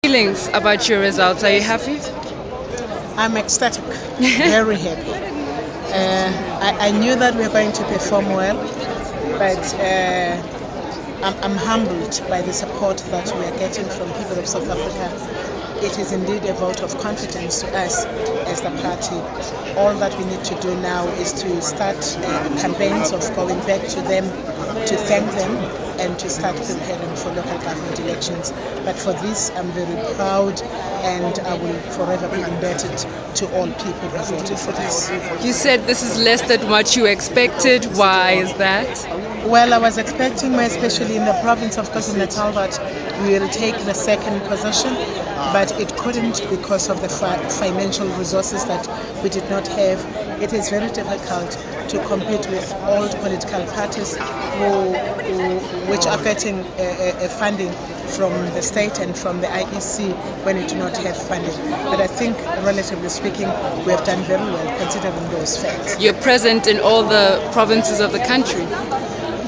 Feelings about your results? Are you happy? I'm ecstatic, very happy. I knew that we were going to perform well, but I'm humbled by the support that we are getting from people of South Africa. It is indeed a vote of confidence to us as the party. All that we need to do now is to start campaigns of going back to them, to thank them, and to start preparing for local government elections. But for this, I'm very proud, and I will forever be indebted to all people who voted for this. You said this is less than what you expected. Why is that? Well, I was expecting, especially in the province of KwaZulu-Natal, that we will take the second position, but it couldn't because of the financial resources that we did not have. It is very difficult to compete with old political parties which are getting funding from the state and from the IEC when we do not have funding. But I think, relatively speaking, we have done very well considering those facts. You're present in all the provinces of the country.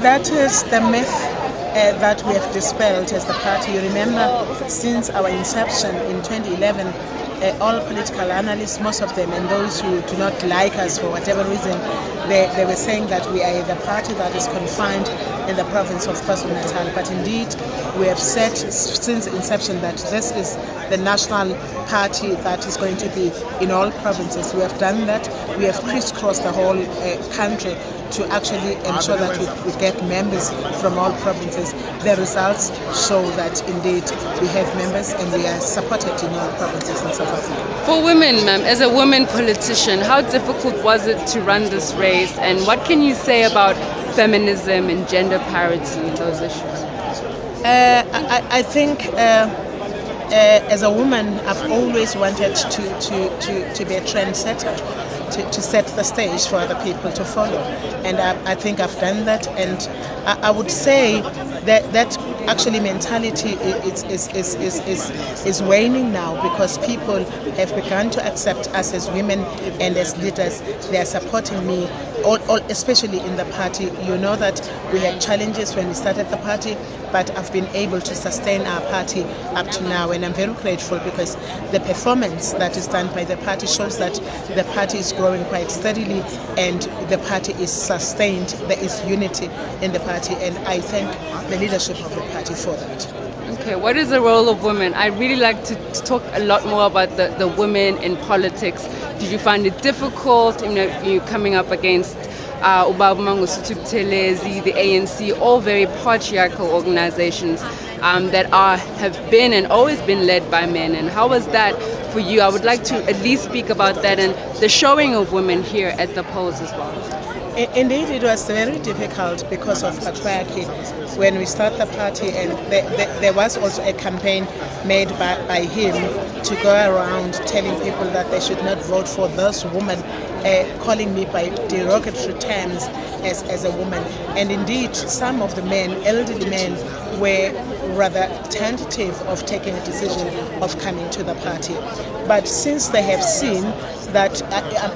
That is the myth that we have dispelled as the party. You remember, since our inception in 2011, all political analysts, most of them, and those who do not like us for whatever reason, they were saying that we are the party that is confined in the province of KwaZulu-Natal. But indeed, we have said since inception that this is the national party that is going to be in all provinces. We have done that. We have crisscrossed the whole country to actually ensure that we get members from all provinces. The results show that indeed we have members and we are supported in all provinces in South Africa. For women, ma'am, as a woman politician, how difficult was it to run this race, and what can you say about feminism and gender parity and those issues? I think as a woman, I've always wanted to be a trendsetter, to set the stage for other people to follow, and I think I've done that. And I would say that actually mentality is waning now, because people have begun to accept us as women and as leaders. They are supporting me, especially in the party. You know that we had challenges when we started the party, but I've been able to sustain our party up to now, and I'm very grateful because the performance that is done by the party shows that the party is growing quite steadily and the party is sustained. There is unity in the party, and I thank the leadership of the party for that. Okay, what is the role of women? I'd really like to talk a lot more about the women in politics. Did you find it difficult, you coming up against Ubaba Mangosuthu Buthelezi, the ANC, all very patriarchal organizations that have been and always been led by men? And how was that for you? I would like to at least speak about that and the showing of women here at the polls as well. Indeed, it was very difficult because of patriarchy when we started the party, and there was also a campaign made by him to go around telling people that they should not vote for this woman, calling me by derogatory terms as a woman. And indeed, some of the men, elderly men, were rather tentative of taking a decision of coming to the party. But since they have seen that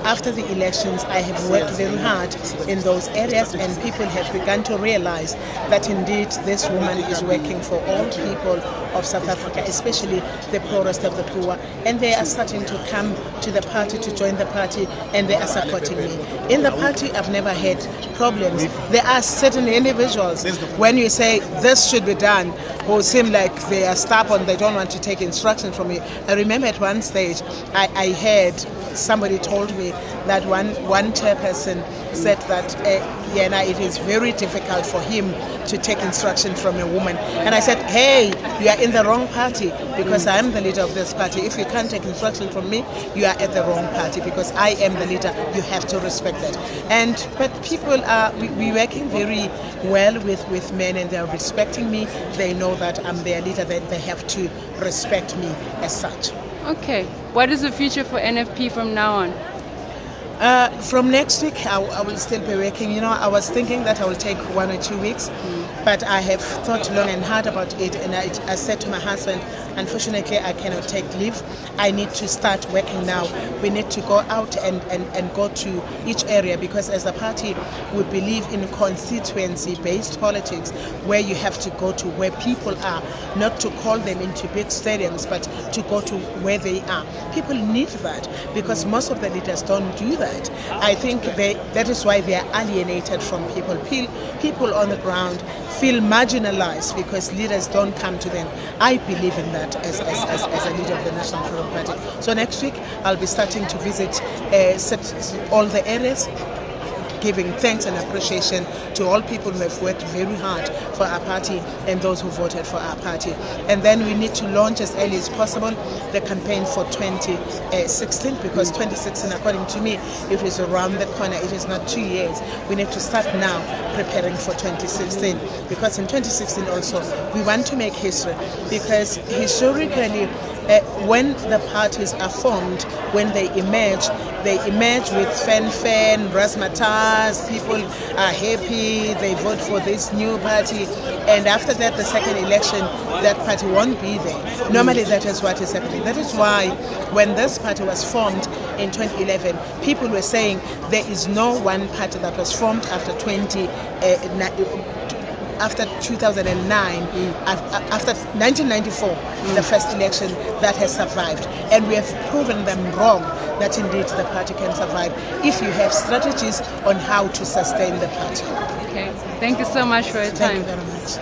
after the elections I have worked very hard in those areas, and people have begun to realize that indeed this woman is working for all people of South Africa, especially the poorest of the poor, and they are starting to come to the party, to join the party, and they are supporting me. In the party, I've never had problems. There are certain individuals, when you say this should be done, who seem like they are stubborn, they don't want to take instructions from me. I remember at one stage I heard somebody told me that one chairperson said that it is very difficult for him to take instruction from a woman. And I said, hey, you are in the wrong party, because I am the leader of this party. If you can't take instruction from me, you are at the wrong party, because I am the leader. You have to respect that. But people are we working very well with men, and they are respecting me. They know that I'm their leader, that they have to respect me as such. Okay, what is the future for NFP from now on? From next week, I will still be working. I was thinking that I will take 1 or 2 weeks, But I have thought long and hard about it, and I said to my husband, unfortunately, I cannot take leave. I need to start working now. We need to go out and go to each area, because as a party, we believe in constituency-based politics, where you have to go to where people are, not to call them into big stadiums, but to go to where they are. People need that, because most of the leaders don't do that. I think that is why they are alienated from people. People on the ground feel marginalized because leaders don't come to them. I believe in that as a leader of the National Freedom Party. So next week I'll be starting to visit all the areas, giving thanks and appreciation to all people who have worked very hard for our party and those who voted for our party. And then we need to launch as early as possible the campaign for 2016, because 2016, according to me, it is around the corner. It is not 2 years. We need to start now preparing for 2016, because in 2016 also we want to make history, because historically when the parties are formed, when they emerge with fanfare, razzmatazz, people are happy, they vote for this new party, and after that, the second election, that party won't be there. Normally that is what is happening. That is why when this party was formed in 2011, people were saying there is no one party that was formed after 2009, after 1994, the first election, that has survived. And we have proven them wrong, that indeed the party can survive if you have strategies on how to sustain the party. Okay, thank you so much for your time. Thank you very much.